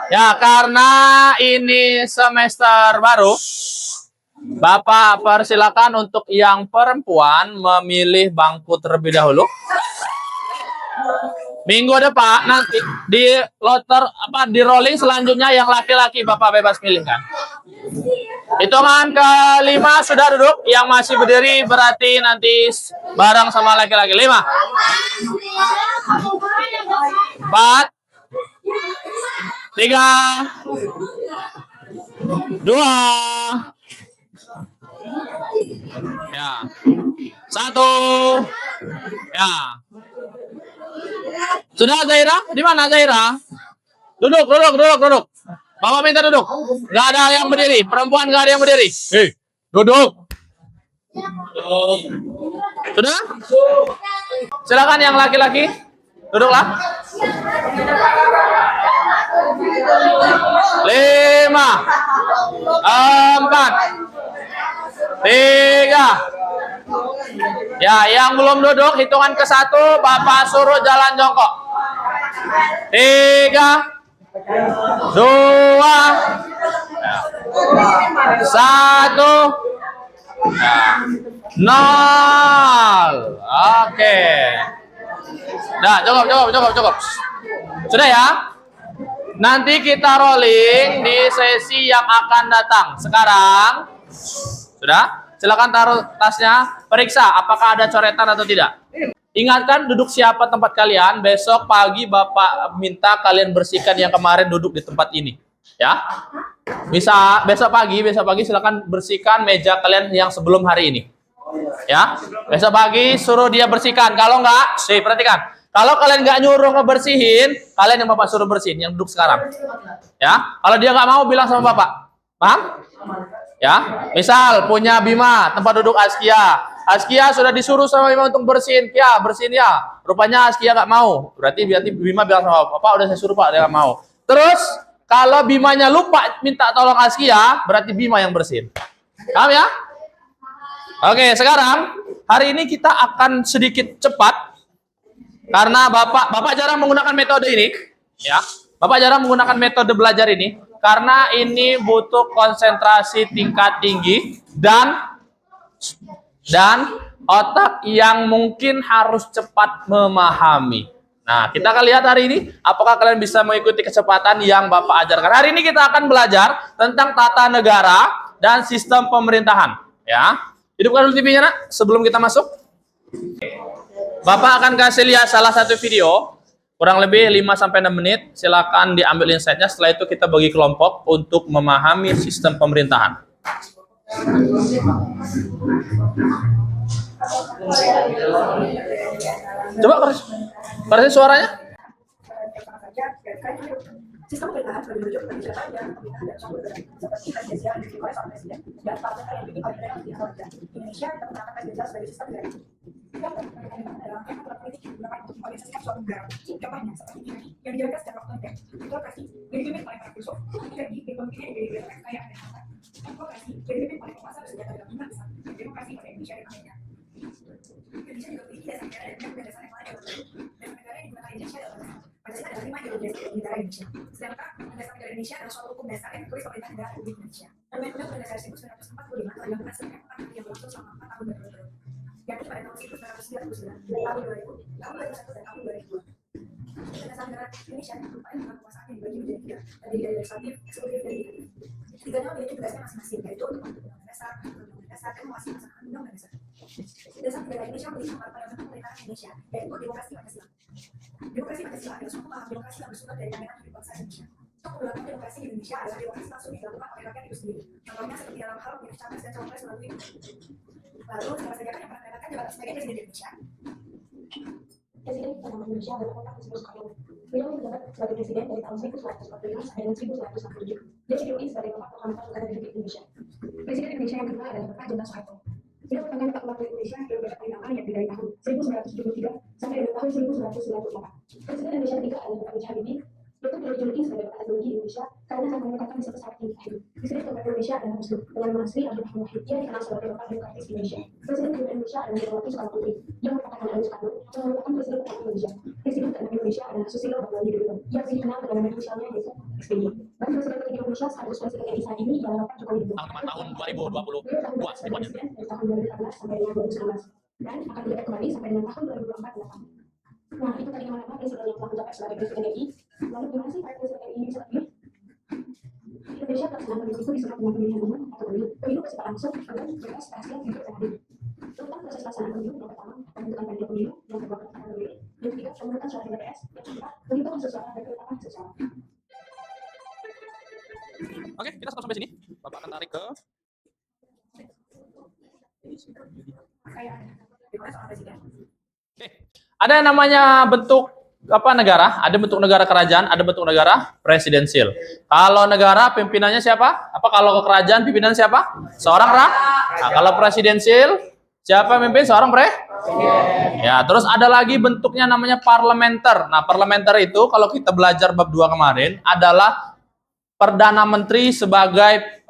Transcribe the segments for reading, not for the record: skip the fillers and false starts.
Ya, karena ini semester baru, Bapak persilakan untuk yang perempuan memilih bangku terlebih dahulu. Minggu depan nanti di loter di rolling selanjutnya yang laki-laki Bapak bebas pilih kan. Hitungan kelima sudah duduk, yang masih berdiri berarti nanti bareng sama laki-laki. 5, 4, 3, 2, ya, 1, ya. Sudah Zaira? Di mana Zaira? Duduk. Bapak minta duduk. Gak ada yang berdiri. Perempuan gak ada yang berdiri. Hei, duduk. Sudah? Silakan yang laki-laki. Duduklah. 5, 4, 3. Ya, yang belum duduk hitungan ke 1, Bapak suruh jalan jongkok. 3, 2, 1, 0. Oke. Nah, cukup. Sudah ya? Nanti kita rolling di sesi yang akan datang. Sekarang, sudah? Silakan taruh tasnya, periksa apakah ada coretan atau tidak. Ingatkan duduk siapa tempat kalian. Besok pagi Bapak minta kalian bersihkan yang kemarin duduk di tempat ini, ya. Bisa besok pagi silakan bersihkan meja kalian yang sebelum hari ini, ya. Besok pagi suruh dia bersihkan. Kalau enggak, perhatikan. Kalau kalian nggak nyuruh ngebersihin, kalian yang Bapak suruh bersihin yang duduk sekarang, ya. Kalau dia nggak mau, bilang sama Bapak, paham? Ya, misal punya Bima tempat duduk Askia sudah disuruh sama Bima untuk bersihin ya. Rupanya Askia nggak mau, berarti Bima bilang sama Bapak, udah saya suruh Pak, dia nggak mau. Terus kalau Bimanya lupa minta tolong Askia, berarti Bima yang bersihin. Paham ya? Oke, sekarang hari ini kita akan sedikit cepat karena Bapak jarang menggunakan metode ini, ya. Bapak jarang menggunakan metode belajar ini karena ini butuh konsentrasi tingkat tinggi dan otak yang mungkin harus cepat memahami. Nah, kita akan lihat hari ini apakah kalian bisa mengikuti kecepatan yang Bapak ajarkan. Hari ini kita akan belajar tentang tata negara dan sistem pemerintahan, ya. Hidupkan dulu TV-nya, Nak, sebelum kita masuk. Bapak akan kasih lihat salah satu video kurang lebih 5-6 menit. Silakan diambil insight-nya. Setelah itu kita bagi kelompok untuk memahami sistem pemerintahan. Coba kasih suaranya. Sistem pemerintahan sebagai bentuk kebijakan dan pemerintahan dan suatu negara seperti presidensial yang dipilih oleh seorang presiden dan partai yang dipilih oleh negara yang diperoleh. Indonesia kita menggunakan presidensial sebagai sistem negara. Jika pemerintahan dalam aturan politik digunakan untuk mengorganisasikan suatu negara, contohnya seperti ini yang dijalankan secara otoriter. Demokrasi yang dipimpin oleh para filsuf, oligarki yang pemimpinnya dari kekayaan dan harta. Demokrasi yang dipimpin oleh penguasa bersenjata dalam jumlah besar. Demokrasi pada Indonesia dan Amerika. Indonesia juga memiliki dasar negara dan dasar yang lain. Dasar negara yang digunakan Indonesia adalah Pancasila ada 5 ideologi negara Indonesia. Sedangkan dasar negara Indonesia adalah suatu hukum dasar yang ditulis pemerintah negara Republik Indonesia. Undang-Undang Dasar 1945 telah dilakukan sejak 4 tahun yang berlangsung selama 4 tahun berturut-turut. Yakni pada tahun 1999, tahun 2000, tahun 2001 dan tahun 2002. Dasar negara Indonesia merupakan kekuasaan yang dibagi menjadi 3, terdiri dari legislatif, eksekutif, dan yudikatif. Ketiganya memiliki tugasnya masing-masing, yaitu untuk membentuk undang-undang dasar, dan mengawasi pelaksanaan undang-undang dasar. Dasar negara Indonesia memiliki 4 pada pemerintahan Indonesia, yaitu demokrasi Pancasila. Demokrasi Pancasila adalah suatu paham demokrasi yang bersumber dari pandangan hidup bangsa Indonesia. Untuk melakukan demokrasi di Indonesia adalah demokrasi langsung dilakukan oleh rakyat itu sendiri. Contohnya seperti dalam hal memilih capres dan cawapres melalui. Lalu siapa saja yang pernah mendapatkan jabatan sebagai presiden Indonesia? Presiden pertama Indonesia adalah Bapak Susilo Bambang. Beliau menjabat sebagai presiden dari tahun 1945 sampai dengan 1967. Dia diilui sebagai Bapak Proklamatan Negara Republik Indonesia. Presiden Indonesia yang kedua adalah Bapak Jenderal Soeharto. Beliau merupakan Bapak Wakil Indonesia yang menjabat paling lama yakni dari tahun 1973 sampai dengan tahun 1998. Presiden Indonesia ketiga adalah Bapak B.J. Habibie. Itu dijuluki sebagai Bapak Teknologi Indonesia karena akan mengungkapkan misi besar tinggi hidup. Presiden keempat Indonesia adalah Muslim dengan Sri Abdul Rahman Wahid. Dia dikenal sebagai Bapak Demokratis Indonesia. Presiden kelima Indonesia adalah Megawati Soekarno Putri. Dia merupakan anak Soekarno yang merupakan presiden pertama Indonesia. Presiden keenam Indonesia adalah Susilo Bambang Yudhoyono. Yang dikenal dengan nama inisialnya yaitu SBY. Bagi Presiden ketiga Indonesia sekaligus Presiden RI saat ini ialah Bapak Joko Widodo. Tahun 2022 Presiden dari tahun 2014 sampai dengan 2019 dan akan menjabat kembali sampai dengan tahun 2024 mendatang. Nah, itu tadi nama-nama presiden yang telah menjabat sebagai Presiden RI. Lalu gimana sih para Presiden RI ini bisa terpilih? Indonesia pelaksanaan pemilu itu disebut dengan pemilihan umum atau pemilu. Pemilu bersifat langsung, umum, bebas, rahasia, jujur, dan adil. Tentang proses pelaksanaan pemilu, yang pertama, pembentukan panitia pemilu, yang kedua, pelaksanaan pemilu, yang ketiga, pemungutan suara di TPS, yang keempat, penghitungan suara dan kelengkapan suara. Oke, kita stop sampai sini. Bapak akan tarik ke Oke. Ada yang namanya bentuk apa negara? Ada bentuk negara kerajaan, ada bentuk negara presidensial. Kalau negara pimpinannya siapa? Apa kalau kerajaan pimpinan siapa? Seorang Nah, kalau presidensial siapa yang mimpin? Seorang Ya, terus ada lagi bentuknya namanya parlementer. Nah, parlementer itu kalau kita belajar bab 2 kemarin adalah Perdana Menteri sebagai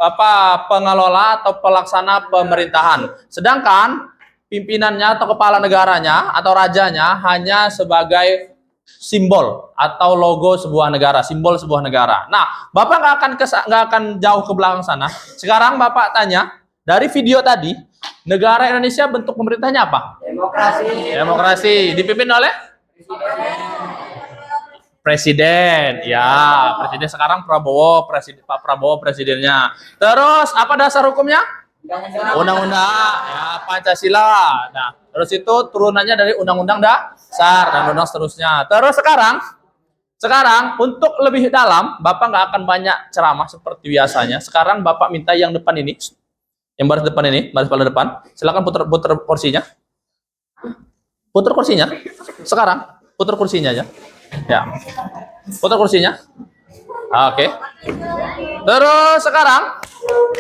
pengelola atau pelaksana pemerintahan. Sedangkan pimpinannya atau kepala negaranya atau rajanya hanya sebagai simbol atau logo sebuah negara, simbol sebuah negara. Nah, Bapak nggak akan jauh ke belakang sana. Sekarang Bapak tanya, dari video tadi, negara Indonesia bentuk pemerintahnya apa? Demokrasi. Dipimpin oleh? Presiden. Ya, presiden sekarang Pak Prabowo presidennya. Terus apa dasar hukumnya? Undang-undang, ya, Pancasila. Nah, terus itu turunannya dari undang-undang dasar dan undang seterusnya. Terus sekarang untuk lebih dalam, Bapak nggak akan banyak ceramah seperti biasanya. Sekarang Bapak minta yang depan ini, yang baris depan ini, baris paling depan. Silakan putar kursinya. Putar kursinya. Sekarang putar kursinya aja. Ya, putar kursinya. Oke. Terus sekarang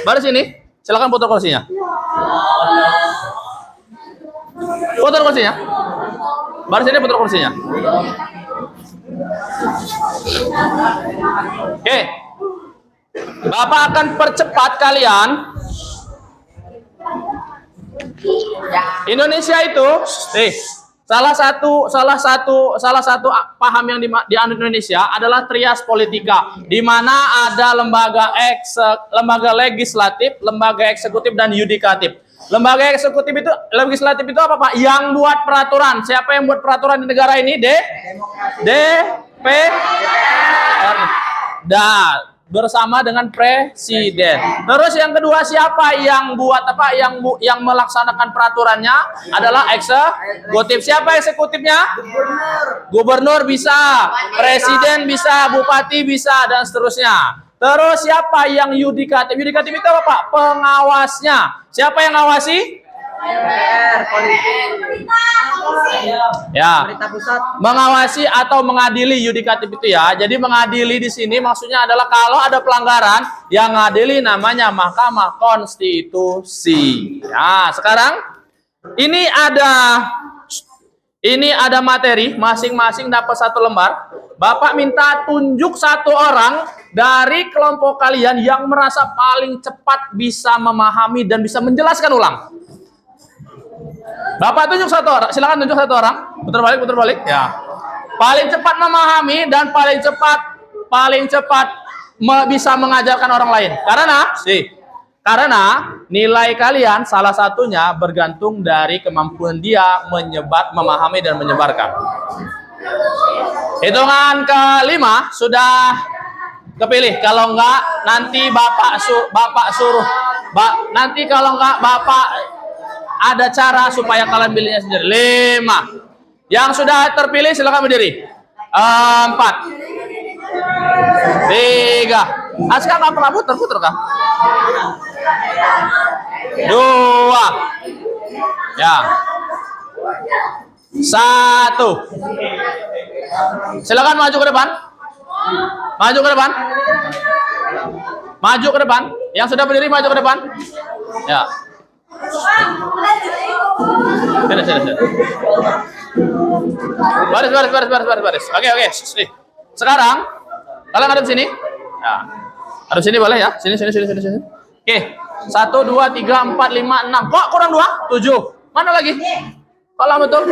baris ini. Silakan putar kursinya. Putar kursinya. Baris ini putar kursinya. Oke. Bapak akan percepat kalian. Indonesia itu, salah satu paham yang di Indonesia adalah trias politika, di mana ada lembaga legislatif, lembaga eksekutif dan yudikatif. Lembaga legislatif itu apa, Pak? Yang buat peraturan. Siapa yang buat peraturan di negara ini? DPR. Bersama dengan presiden. Terus yang kedua, siapa yang buat yang melaksanakan peraturannya adalah eksekutif. Siapa eksekutifnya? Gubernur bisa, presiden bisa, bupati bisa, dan seterusnya. Terus siapa yang yudikatif? Yudikatif itu apa, Pak? Pengawasnya. Siapa yang ngawasi? Ya, mengawasi atau mengadili yudikatif itu ya. Jadi mengadili di sini maksudnya adalah kalau ada pelanggaran, yang ngadili namanya Mahkamah Konstitusi. Ya, sekarang ini ada materi, masing-masing dapat 1 lembar. Bapak minta tunjuk 1 orang dari kelompok kalian yang merasa paling cepat bisa memahami dan bisa menjelaskan ulang. Bapak tunjuk 1 orang, silakan tunjuk 1 orang. Putar balik, ya. Paling cepat memahami dan paling cepat bisa mengajarkan orang lain. Karena nilai kalian salah satunya bergantung dari kemampuan dia memahami dan menyebarkan. Hitungan ke-5 sudah kepilih. Kalau enggak nanti Bapak suruh. Nanti kalau enggak Bapak ada cara supaya kalian pilihnya sendiri. 5. Yang sudah terpilih silakan berdiri. 4. 3. Aska nggak pernah putar kah? 2. Ya. 1. Silakan maju ke depan. Maju ke depan. Yang sudah berdiri maju ke depan. Ya. Sini. Baris. Oke. Sekarang kalian hadap sini. Ya. Hadap sini boleh ya? Sini. Oke. 1, 2, 3, 4, 5, 6. Kok kurang 2? 7. Mana lagi? Kalau betul.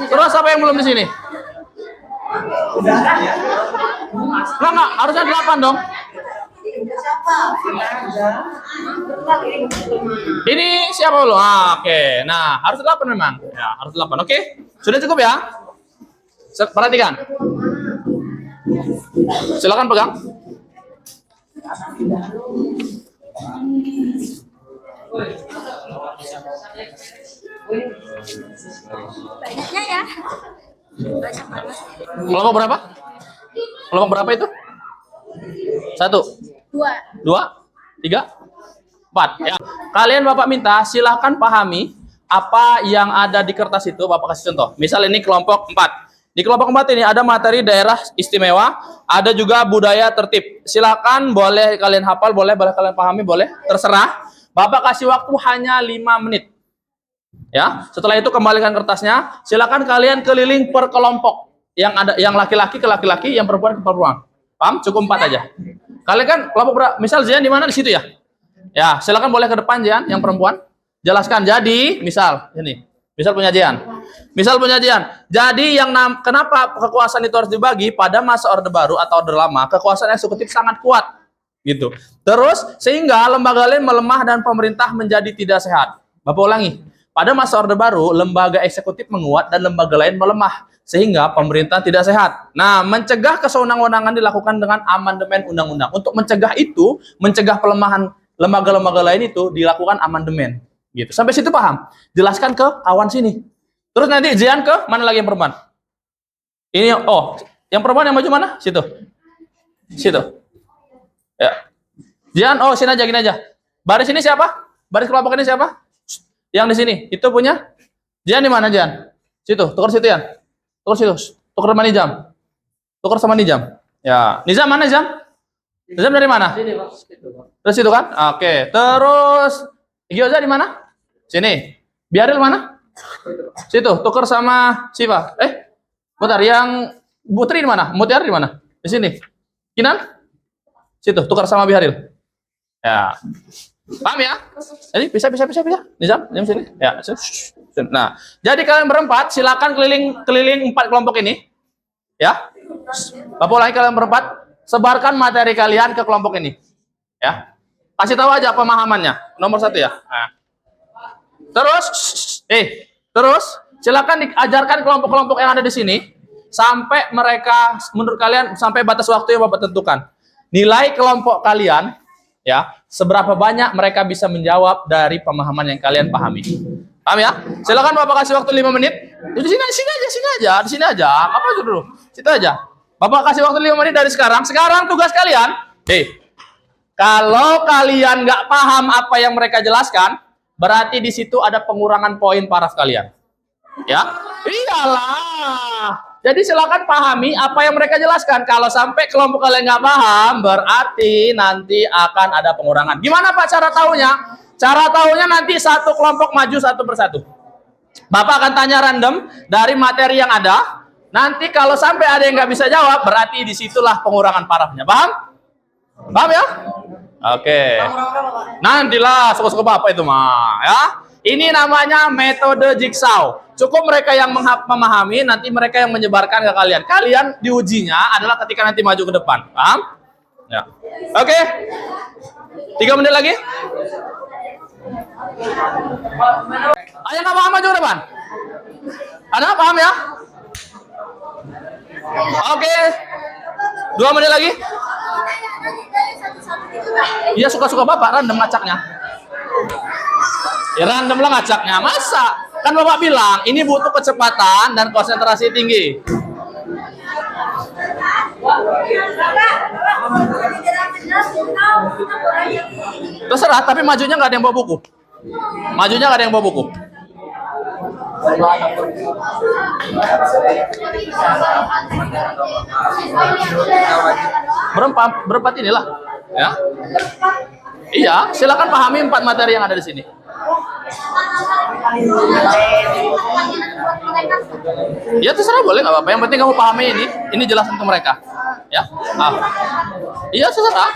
Terus siapa yang belum di sini? Enggak, harusnya 8 dong. Ini siapa dulu? Oke. Nah, harus 8 memang. Ya, harus 8. Oke. Sudah cukup ya? Perhatikan. Silakan pegang. Banyaknya ya. Kelompok berapa? Kelompok berapa itu? 1, 2, 3, 4. Ya. Kalian Bapak minta silahkan pahami apa yang ada di kertas itu. Bapak kasih contoh. Misal ini kelompok 4. Di kelompok 4 ini ada materi daerah istimewa, ada juga budaya tertib. Silakan, boleh kalian hafal, boleh kalian pahami, boleh, terserah. Bapak kasih waktu hanya 5 menit. Ya, setelah itu kembalikan kertasnya. Silakan kalian keliling per kelompok. Yang ada yang laki-laki ke laki-laki, yang perempuan ke perempuan. Paham? Cukup 4 aja. Kalian kan kelompok berapa? Misal Zian di mana? Di situ ya. Ya, silakan boleh ke depan Zian, yang perempuan. Jelaskan. Jadi, misal ini. Misal punya Jian. Jadi kenapa kekuasaan itu harus dibagi pada masa Orde Baru atau Orde Lama? Kekuasaan eksekutif sangat kuat, gitu. Terus sehingga lembaga lain melemah dan pemerintah menjadi tidak sehat. Bapak ulangi. Pada masa Orde Baru, lembaga eksekutif menguat dan lembaga lain melemah sehingga pemerintah tidak sehat. Nah, mencegah kesewenang-wenangan dilakukan dengan amandemen undang-undang. Untuk mencegah itu, mencegah pelemahan lembaga-lembaga lain itu dilakukan amandemen. Gitu. Sampai situ paham? Jelaskan ke kawan sini. Terus nanti Zian ke mana lagi yang perempuan? Ini yang perempuan yang maju mana? Situ. Ya. Zian, sini aja, gini aja. Baris ini siapa? Baris kelompok ini siapa? Yang di sini. Itu punya Zian di mana, Zian? Situ, tukar situ ya. Tukar situ. Tukar sama Nizam. Tukar sama Nizam. Ya. Nizam mana, Nizam? Nizam dari mana? Sini, Pak. Terus situ kan? Oke. Terus Gyoza di mana? Sini. Biaril mana? Situ. Tuker sama siapa? Bentar. Yang Putri di mana? Mutiara di mana? Di sini. Kinan? Situ. Tukar sama Biaril. Ya. Paham ya? Jadi bisa. Nizam sini. Ya. Nah, jadi kalian berempat silakan keliling 4 kelompok ini. Ya. Bapak lagi kalian berempat sebarkan materi kalian ke kelompok ini. Ya. Kasih tahu aja pemahamannya. Nomor 1 ya. Nah. Terus silakan diajarkan kelompok-kelompok yang ada di sini sampai mereka menurut kalian sampai batas waktu yang Bapak tentukan. Nilai kelompok kalian ya, seberapa banyak mereka bisa menjawab dari pemahaman yang kalian pahami. Paham ya? Silakan Bapak kasih waktu 5 menit. Di sini aja. Apa itu dulu? Situ aja. Bapak kasih waktu 5 menit dari sekarang. Sekarang tugas kalian, kalau kalian nggak paham apa yang mereka jelaskan, berarti di situ ada pengurangan poin paraf kalian. Ya? Iyalah. Jadi silakan pahami apa yang mereka jelaskan. Kalau sampai kelompok kalian nggak paham, berarti nanti akan ada pengurangan. Gimana Pak cara tahunya? Cara tahunya nanti satu kelompok maju satu persatu. Bapak akan tanya random dari materi yang ada. Nanti kalau sampai ada yang nggak bisa jawab, berarti disitulah pengurangan parafnya. Paham? Paham ya? Oke. Nantilah suka-suka Bapak itu mah, ya. Ini namanya metode jigsaw. Cukup mereka yang memahami, nanti mereka yang menyebarkan ke kalian. Kalian diujinya adalah ketika nanti maju ke depan. Paham? Ya. Oke. 3 menit lagi. Ayo nggak paham maju ke depan. Ada paham ya? Oke. 2 menit lagi. Iya suka-suka Bapak random ngacaknya. Ya random lah ngacaknya. Masa? Kan Bapak bilang ini butuh kecepatan dan konsentrasi tinggi. Terserah, tapi majunya nggak ada yang bawa buku. Berempat inilah, ya. Iya, silakan pahami 4 materi yang ada di sini. Ya terserah boleh nggak apa-apa. Yang penting kamu pahami ini jelasin ke mereka, ya. Iya terserah.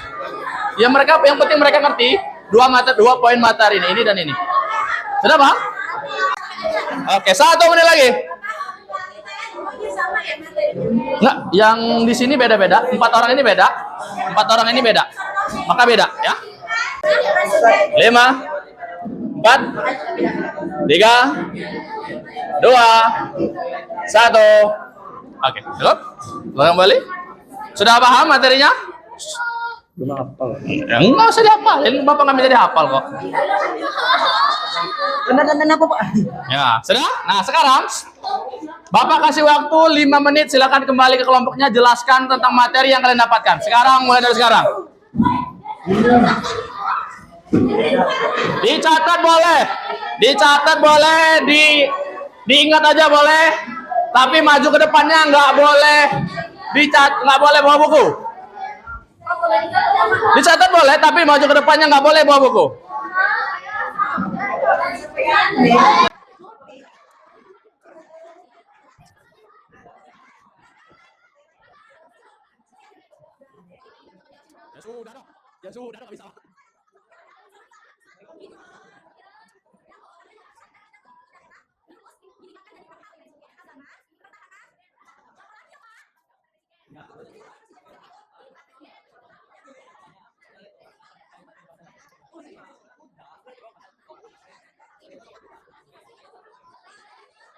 Ya yang penting mereka ngerti 2 poin materi ini dan ini. Sudah paham? Oke, 1 menit lagi. Enggak, yang di sini beda-beda. 4 orang ini beda. 4 orang ini beda. Maka beda ya. 5, 4, 3, 2, 1. Oke, cukup. Ulang kembali. Sudah paham materinya? Ya, enggak usah dihafalin. Bapak nggak bisa dihafal kok. Benar-benar apa, Pak? Ya, sudah? Nah, sekarang Bapak kasih waktu 5 menit. Silakan kembali ke kelompoknya. Jelaskan tentang materi yang kalian dapatkan. Sekarang, mulai dari sekarang. Dicatat boleh. Dicatat boleh. Diingat aja boleh. Tapi maju ke depannya nggak boleh. Nggak boleh bawa buku. Dicatat boleh, tapi maju ke depannya nggak boleh bawa buku. Ya sudah dong. Ya sudah dong, nggak bisa.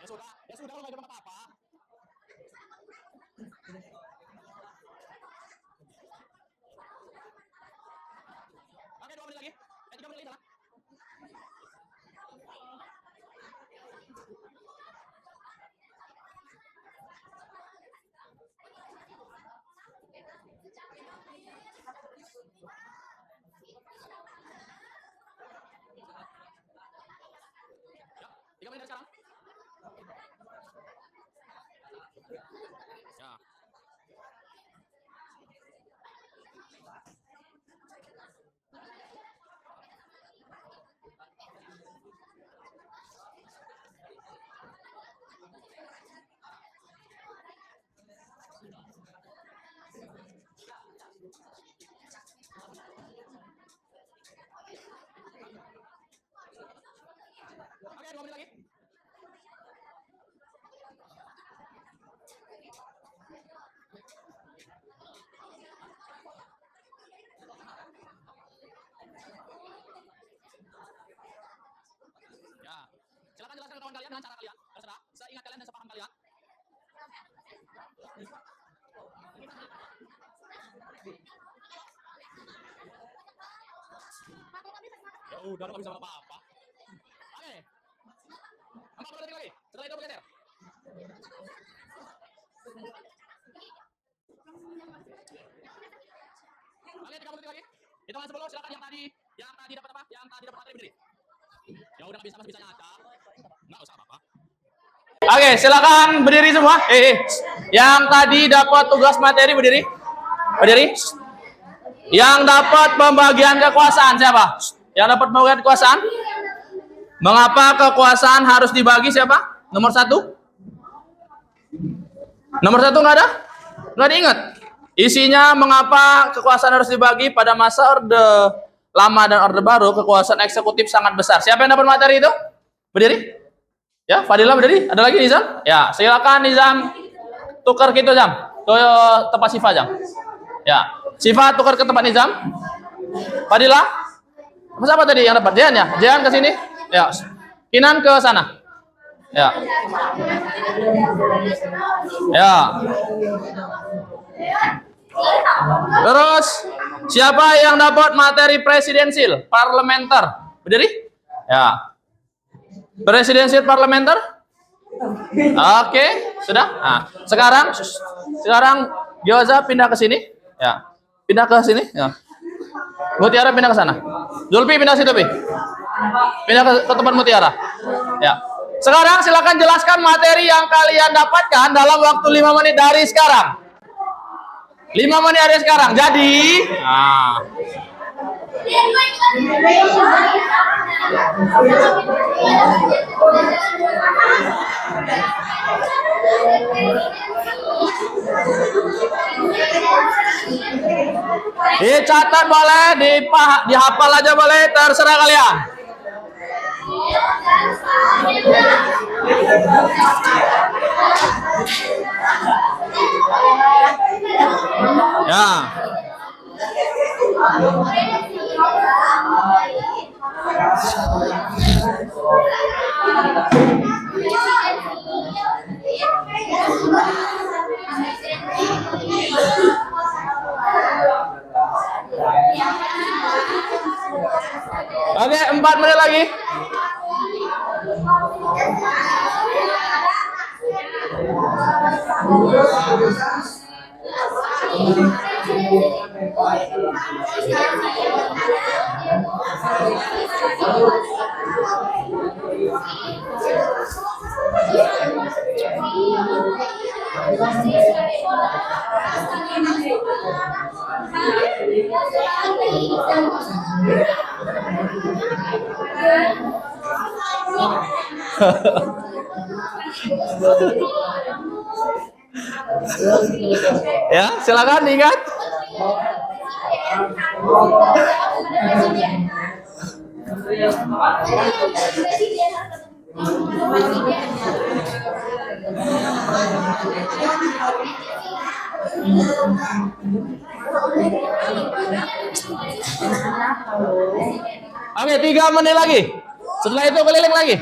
Ya sudah, nggak ada apa-apa. Oke, 2 menit lagi. 3 menit lagi salah. Ya, 3 menit dari sekarang. Ya. Oke, 2 menit lagi. Ya. Silakan jelaskan ke kawan kalian dengan cara kalian. Terserah. Seingat kalian dan sepaham kalian. Ya udah, nggak bisa apa-apa. Oke. 40 detik lagi. Setelah itu bergeser. Oke, 30 detik lagi. Hitungan 10, silakan yang tadi dapat apa? Yang tadi dapat materi berdiri. Ya udah, nggak bisa, masih bisa nyata. Nggak usah apa-apa. Oke, silakan berdiri semua. Yang tadi dapat tugas materi berdiri. Berdiri. Yang dapat pembagian kekuasaan siapa? Yang dapat pembagian kekuasaan? Mengapa kekuasaan harus dibagi siapa? Nomor 1? Nomor 1 nggak ada? Nggak diingat? Isinya mengapa kekuasaan harus dibagi pada masa Orde Lama dan Orde Baru, kekuasaan eksekutif sangat besar. Siapa yang dapat materi itu? Berdiri? Ya, Fadila berdiri. Ada lagi Nizam? Ya, silakan Nizam. Tukar gitu Jam. Ke tempat Siva Jam. Ya, Siva tukar ke tempat Nizam. Fadila? Siapa tadi yang dapat? Jehan ya? Jehan ke sini. Ya. Kinan ke sana. Ya. Ya. Terus siapa yang dapat materi presidensil parlementer? Berdiri? Ya. Presidensil parlementer? Oke, sudah. Nah, sekarang Gyoza pindah ke sini. Ya. Pindah ke sini, ya. Mutiara pindah ke sana. Zulfi pindah ke situ, Pi. Pindah ke tempat Mutiara. Ya. Sekarang silakan jelaskan materi yang kalian dapatkan dalam waktu 5 menit dari sekarang. 5 menit dari sekarang. Jadi, nah. Dicatat boleh, dihafal aja boleh, terserah kalian. Ya. Oke, 4 menit lagi. Ya, silakan ingat. Oke, 3 menit lagi. Setelah itu keliling lagi.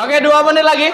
Oke, 2 menit lagi.